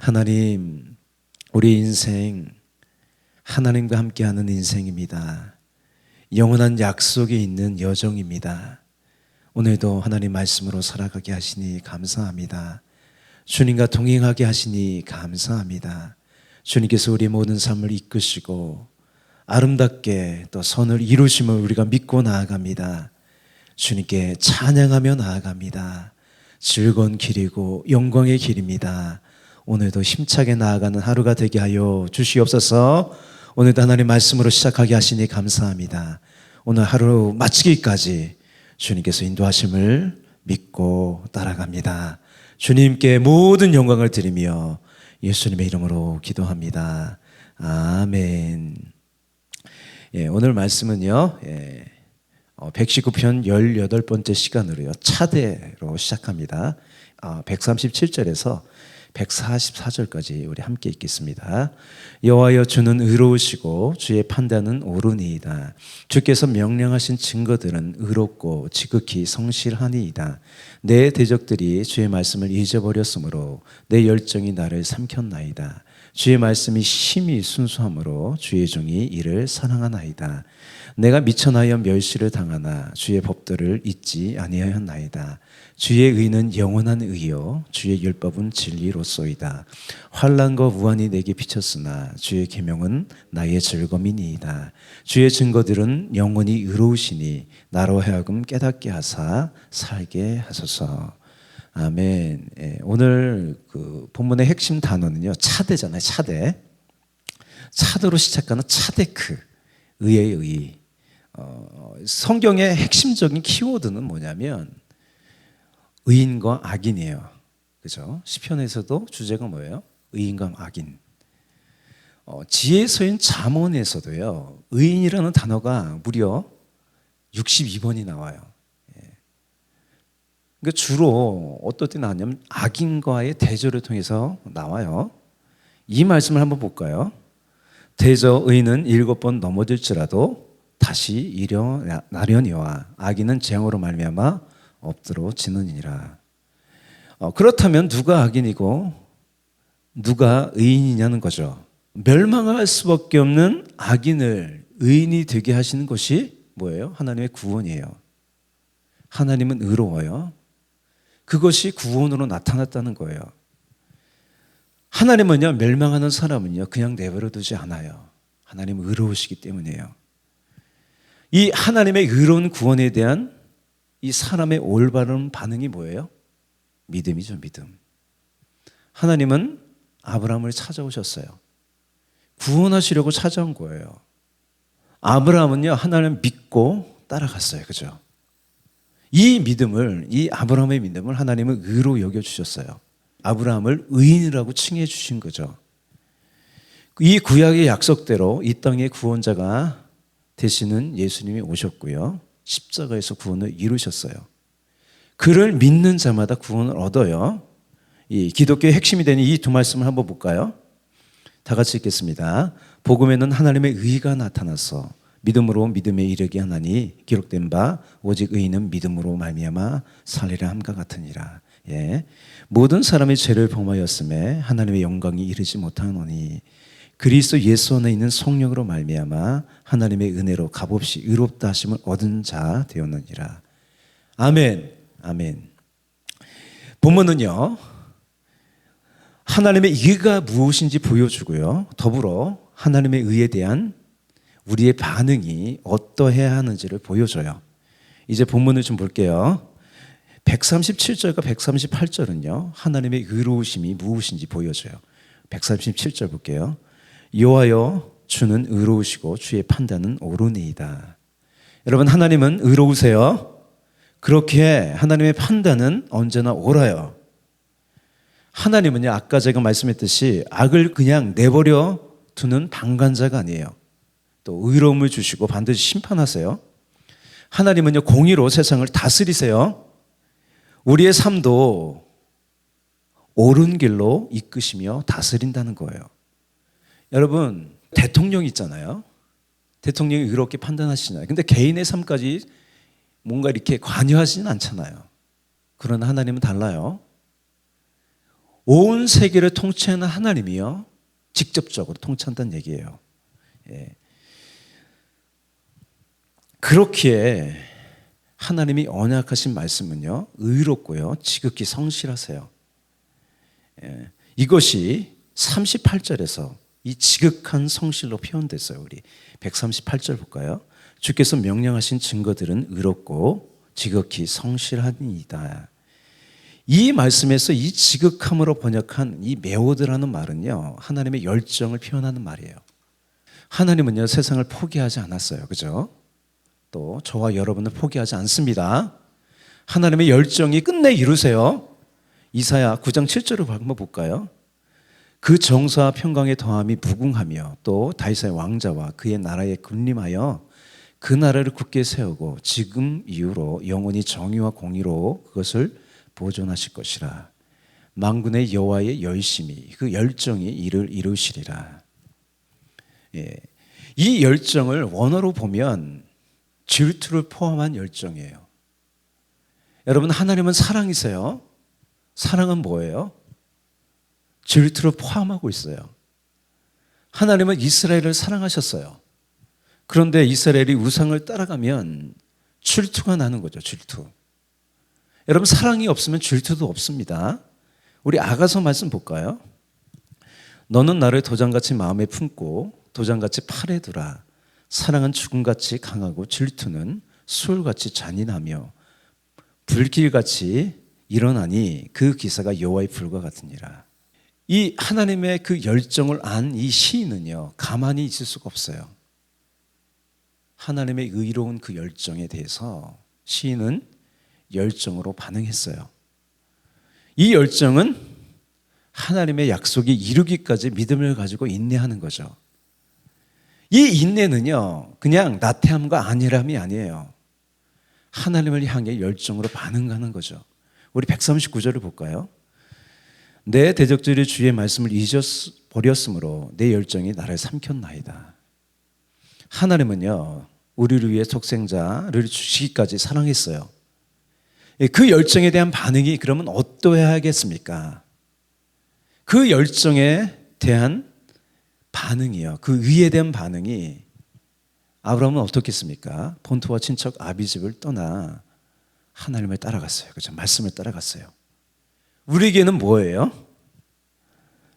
하나님, 우리 인생 하나님과 함께하는 인생입니다. 영원한 약속이 있는 여정입니다. 오늘도 하나님 말씀으로 살아가게 하시니 감사합니다. 주님과 동행하게 하시니 감사합니다. 주님께서 우리 모든 삶을 이끄시고 아름답게 또 선을 이루심을 우리가 믿고 나아갑니다. 주님께 찬양하며 나아갑니다. 즐거운 길이고 영광의 길입니다. 오늘도 힘차게 나아가는 하루가 되게 하여 주시옵소서. 오늘도 하나님 말씀으로 시작하게 하시니 감사합니다. 오늘 하루 마치기까지 주님께서 인도하심을 믿고 따라갑니다. 주님께 모든 영광을 드리며 예수님의 이름으로 기도합니다. 아멘. 오늘 말씀은요, 119편 18번째 시간으로요, 차대로 시작합니다. 137절에서 144절까지 우리 함께 읽겠습니다. 여호와여, 주는 의로우시고 주의 판단은 옳으니이다. 주께서 명령하신 증거들은 의롭고 지극히 성실하니이다. 내 대적들이 주의 말씀을 잊어버렸으므로 내 열정이 나를 삼켰나이다. 주의 말씀이 심히 순수함으로 주의 종이 이를 사랑하나이다. 내가 미천하여 멸시를 당하나 주의 법도를 잊지 아니하였나이다. 주의 의는 영원한 의요 주의 율법은 진리로소이다. 환난과 우환이 내게 비쳤으나 주의 계명은 나의 즐거움이니이다. 주의 증거들은 영원히 의로우시니 나로 하여금 깨닫게 하사 살게 하소서. 아멘. 오늘 그 본문의 핵심 단어는요, 차대잖아요. 차대. 차대로 시작하는 차데크, 의의 의. 성경의 핵심적인 키워드는 뭐냐면 의인과 악인이에요. 그죠? 시편에서도 주제가 뭐예요? 의인과 악인. 지혜서인 잠언에서도요, 의인이라는 단어가 무려 62번이 나와요. 그러니까 주로 어떨 때 나왔냐면 악인과의 대조를 통해서 나와요. 이 말씀을 한번 볼까요? 대저 의인은 7번 넘어질지라도 다시 일어나려니와 악인은 재앙으로 말미암아 엎드러지느니라. 그렇다면 누가 악인이고 누가 의인이냐는 거죠. 멸망할 수밖에 없는 악인을 의인이 되게 하시는 것이 뭐예요? 하나님의 구원이에요. 하나님은 의로워요. 그것이 구원으로 나타났다는 거예요. 하나님은요, 멸망하는 사람은요, 그냥 내버려 두지 않아요. 하나님은 의로우시기 때문이에요. 이 하나님의 의로운 구원에 대한 이 사람의 올바른 반응이 뭐예요? 믿음이죠, 믿음. 하나님은 아브라함을 찾아오셨어요. 구원하시려고 찾아온 거예요. 아브라함은요, 하나님을 믿고 따라갔어요. 그죠? 이 믿음을, 이 아브라함의 믿음을 하나님은 의로 여겨주셨어요. 아브라함을 의인이라고 칭해 주신 거죠. 이 구약의 약속대로 이 땅의 구원자가 되시는 예수님이 오셨고요, 십자가에서 구원을 이루셨어요. 그를 믿는 자마다 구원을 얻어요. 이 기독교의 핵심이 되는 이 두 말씀을 한번 볼까요? 다 같이 읽겠습니다. 복음에는 하나님의 의가 나타나서 믿음으로 믿음에 이르게 하나니 기록된 바 오직 의인은 믿음으로 말미암아 살리라 함과 같으니라. 모든 사람이 죄를 범하였음에 하나님의 영광이 이르지 못하노니 그리스도 예수 안에 있는 성령으로 말미암아 하나님의 은혜로 값없이 의롭다 하심을 얻은 자 되었느니라. 아멘. 아멘. 본문은요, 하나님의 의가 무엇인지 보여주고요, 더불어 하나님의 의에 대한 우리의 반응이 어떠해야 하는지를 보여줘요. 이제 본문을 좀 볼게요. 137절과 138절은요, 하나님의 의로우심이 무엇인지 보여줘요. 137절 볼게요. 여호와여, 주는 의로우시고 주의 판단은 옳으니이다. 여러분, 하나님은 의로우세요. 그렇게 하나님의 판단은 언제나 옳아요. 하나님은요, 아까 제가 말씀했듯이 악을 그냥 내버려 두는 방관자가 아니에요. 또 의로움을 주시고 반드시 심판하세요. 하나님은요, 공의로 세상을 다스리세요. 우리의 삶도 옳은 길로 이끄시며 다스린다는 거예요. 여러분, 대통령 있잖아요. 대통령이 의롭게 판단하시잖아요. 근데 개인의 삶까지 뭔가 이렇게 관여하지는 않잖아요. 그러나 하나님은 달라요. 온 세계를 통치하는 하나님이요, 직접적으로 통치한다는 얘기예요. 예. 그렇기에 하나님이 언약하신 말씀은요, 의롭고요, 지극히 성실하세요. 예. 이것이 38절에서 이 지극한 성실로 표현됐어요. 우리 138절 볼까요? 주께서 명령하신 증거들은 의롭고 지극히 성실하니이다. 이 말씀에서 이 지극함으로 번역한 이 메오드라는 말은요, 하나님의 열정을 표현하는 말이에요. 하나님은요, 세상을 포기하지 않았어요. 그죠? 또 저와 여러분을 포기하지 않습니다. 하나님의 열정이 끝내 이루세요. 이사야 9장 7절을 한번 볼까요? 그 정사와 평강의 더함이 무궁하며 또 다윗의 왕자와 그의 나라에 군림하여 그 나라를 굳게 세우고 지금 이후로 영원히 정의와 공의로 그것을 보존하실 것이라. 만군의 여호와의 열심이, 그 열정이 이를 이루시리라. 예. 이 열정을 원어로 보면 질투를 포함한 열정이에요. 여러분, 하나님은 사랑이세요. 사랑은 뭐예요? 질투를 포함하고 있어요. 하나님은 이스라엘을 사랑하셨어요. 그런데 이스라엘이 우상을 따라가면 질투가 나는 거죠. 질투. 여러분, 사랑이 없으면 질투도 없습니다. 우리 아가서 말씀 볼까요? 너는 나를 도장같이 마음에 품고 도장같이 팔에 두라. 사랑은 죽음같이 강하고 질투는 술같이 잔인하며 불길같이 일어나니 그 기사가 여호와의 불과 같으니라. 이 하나님의 그 열정을 안 이 시인은요, 가만히 있을 수가 없어요. 하나님의 의로운 그 열정에 대해서 시인은 열정으로 반응했어요. 이 열정은 하나님의 약속이 이루기까지 믿음을 가지고 인내하는 거죠. 이 인내는요, 그냥 나태함과 안일함이 아니에요. 하나님을 향해 열정으로 반응하는 거죠. 우리 139절을 볼까요? 내 대적들이 주의 말씀을 잊어버렸으므로 내 열정이 나를 삼켰나이다. 하나님은요, 우리를 위해 독생자를 주시기까지 사랑했어요. 그 열정에 대한 반응이 그러면 어떠해야겠습니까? 그 열정에 대한 반응이요, 그 의에 대한 반응이, 아브라함은 어떻겠습니까? 본토와 친척 아비집을 떠나 하나님을 따라갔어요. 그렇죠? 말씀을 따라갔어요. 우리에게는 뭐예요?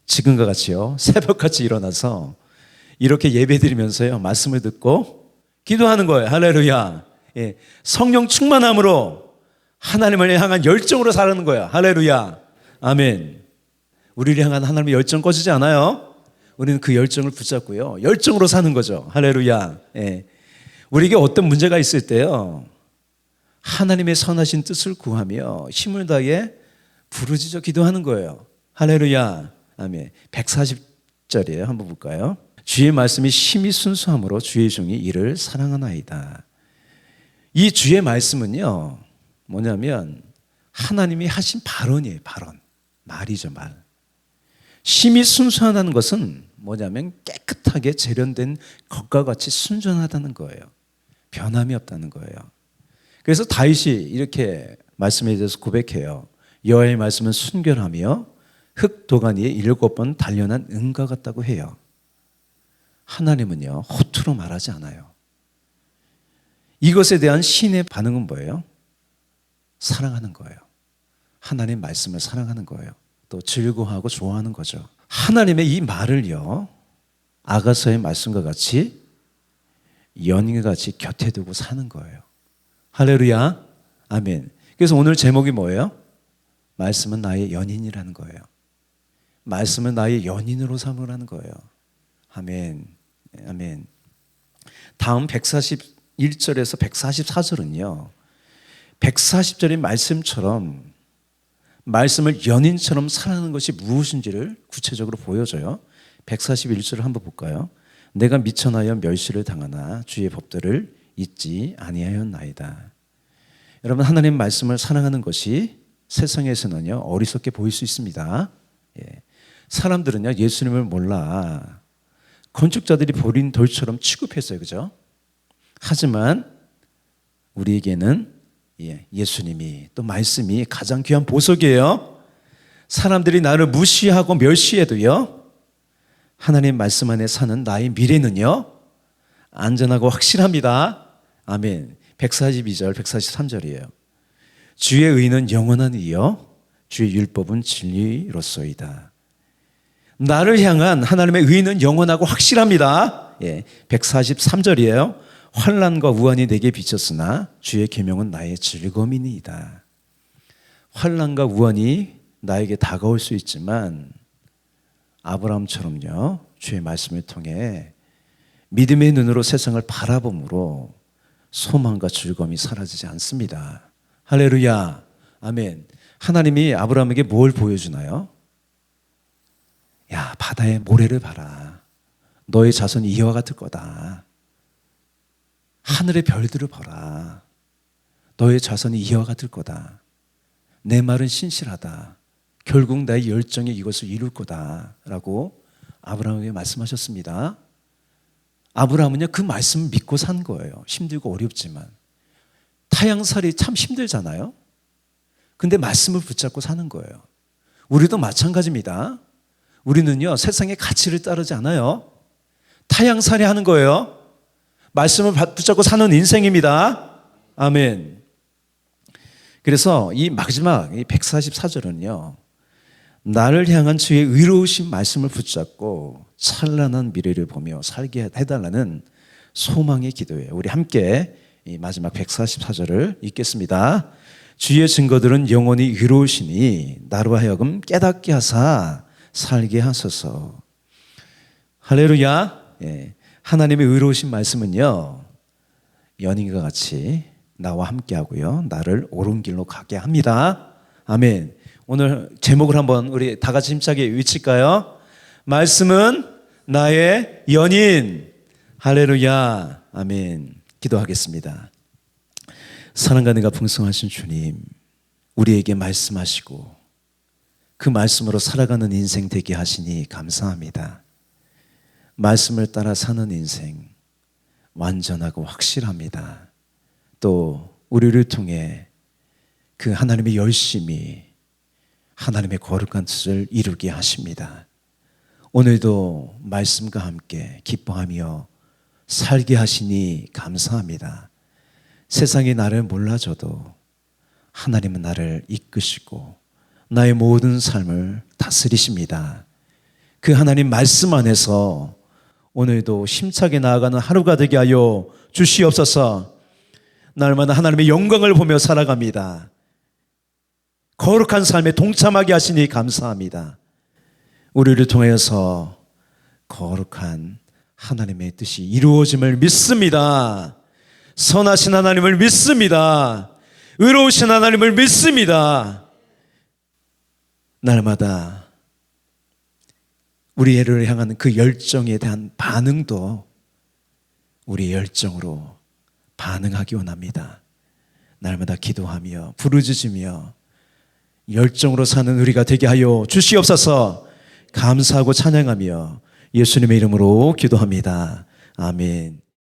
지금과 같이요, 새벽같이 일어나서 이렇게 예배드리면서요, 말씀을 듣고 기도하는 거예요. 할렐루야. 예, 성령 충만함으로 하나님을 향한 열정으로 사는 거예요. 할렐루야. 아멘. 우리를 향한 하나님의 열정 꺼지지 않아요. 우리는 그 열정을 붙잡고요, 열정으로 사는 거죠. 할렐루야. 예. 우리에게 어떤 문제가 있을 때요, 하나님의 선하신 뜻을 구하며 힘을 다해 부르짖어 기도하는 거예요. 할렐루야. 아멘. 140절이에요. 한번 볼까요? 주의 말씀이 심히 순수함으로 주의 종이 이를 사랑하나이다. 이 주의 말씀은요, 뭐냐면 하나님이 하신 발언이에요. 발언. 말이죠, 말. 심히 순수하다는 것은 뭐냐면 깨끗하게 재련된 것과 같이 순전하다는 거예요. 변함이 없다는 거예요. 그래서 다윗이 이렇게 말씀에 대해서 고백해요. 여호와의 말씀은 순결하며 흙 도간 위에 7번 단련한 은과 같다고 해요. 하나님은요, 허투루 말하지 않아요. 이것에 대한 시인의 반응은 뭐예요? 사랑하는 거예요. 하나님 말씀을 사랑하는 거예요. 또 즐거워하고 좋아하는 거죠. 하나님의 이 말을요, 아가서의 말씀과 같이 연인과 같이 곁에 두고 사는 거예요. 할렐루야. 아멘. 그래서 오늘 제목이 뭐예요? 말씀은 나의 연인이라는 거예요. 말씀은 나의 연인으로 삼으라는 거예요. 아멘. 아멘. 다음 141절에서 144절은요, 140절의 말씀처럼 말씀을 연인처럼 살아가는 것이 무엇인지를 구체적으로 보여줘요. 141절을 한번 볼까요? 내가 미천하여 멸시를 당하나 주의 법들을 잊지 아니하였나이다. 여러분, 하나님 말씀을 사랑하는 것이 세상에서는요, 어리석게 보일 수 있습니다. 예. 사람들은요, 예수님을 몰라 건축자들이 버린 돌처럼 취급했어요. 그죠? 하지만 우리에게는 예수님이, 또 말씀이 가장 귀한 보석이에요. 사람들이 나를 무시하고 멸시해도요, 하나님 말씀 안에 사는 나의 미래는요, 안전하고 확실합니다. 아멘. 142절, 143절이에요. 주의 의는 영원한 이요 주의 율법은 진리로소이다. 나를 향한 하나님의 의는 영원하고 확실합니다. 143절이에요. 환난과 우환이 내게 비쳤으나 주의 계명은 나의 즐거움이니이다. 환난과 우환이 나에게 다가올 수 있지만 아브라함처럼요, 주의 말씀을 통해 믿음의 눈으로 세상을 바라봄으로 소망과 즐거움이 사라지지 않습니다. 할렐루야. 아멘. 하나님이 아브라함에게 뭘 보여주나요? 야, 바다의 모래를 봐라. 너의 자손이 이와 같을 거다. 하늘의 별들을 봐라. 너의 자손이 이와 같을 거다. 내 말은 신실하다. 결국 나의 열정이 이것을 이룰 거다 라고 아브라함에게 말씀하셨습니다. 아브라함은요, 그 말씀을 믿고 산 거예요. 힘들고 어렵지만. 타향살이 참 힘들잖아요. 근데 말씀을 붙잡고 사는 거예요. 우리도 마찬가지입니다. 우리는요, 세상의 가치를 따르지 않아요. 타향살이 하는 거예요. 말씀을 붙잡고 사는 인생입니다. 아멘. 그래서 이 마지막 144절은요, 나를 향한 주의 의로우신 말씀을 붙잡고 찬란한 미래를 보며 살게 해달라는 소망의 기도예요. 우리 함께 이 마지막 144절을 읽겠습니다. 주의 증거들은 영원히 의로우시니 나로 하여금 깨닫게 하사 살게 하소서. 할렐루야. 하나님의 의로우신 말씀은요, 연인과 같이 나와 함께 하고요, 나를 옳은 길로 가게 합니다. 아멘. 오늘 제목을 한번 우리 다 같이 힘차게 외칠까요? 말씀은 나의 연인. 할렐루야. 아멘. 기도하겠습니다. 사랑과 은혜가 풍성하신 주님, 우리에게 말씀하시고 그 말씀으로 살아가는 인생 되게 하시니 감사합니다. 말씀을 따라 사는 인생 완전하고 확실합니다. 또 우리를 통해 그 하나님의 열심이 하나님의 거룩한 뜻을 이루게 하십니다. 오늘도 말씀과 함께 기뻐하며 살게 하시니 감사합니다. 세상이 나를 몰라줘도 하나님은 나를 이끄시고 나의 모든 삶을 다스리십니다. 그 하나님 말씀 안에서 오늘도 힘차게 나아가는 하루가 되게 하여 주시옵소서. 날마다 하나님의 영광을 보며 살아갑니다. 거룩한 삶에 동참하게 하시니 감사합니다. 우리를 통해서 거룩한 하나님의 뜻이 이루어짐을 믿습니다. 선하신 하나님을 믿습니다. 의로우신 하나님을 믿습니다. 날마다 우리를 향한 그 열정에 대한 반응도 우리의 열정으로 반응하기 원합니다. 날마다 기도하며 부르짖으며 열정으로 사는 우리가 되게 하여 주시옵소서. 감사하고 찬양하며 예수님의 이름으로 기도합니다. 아멘.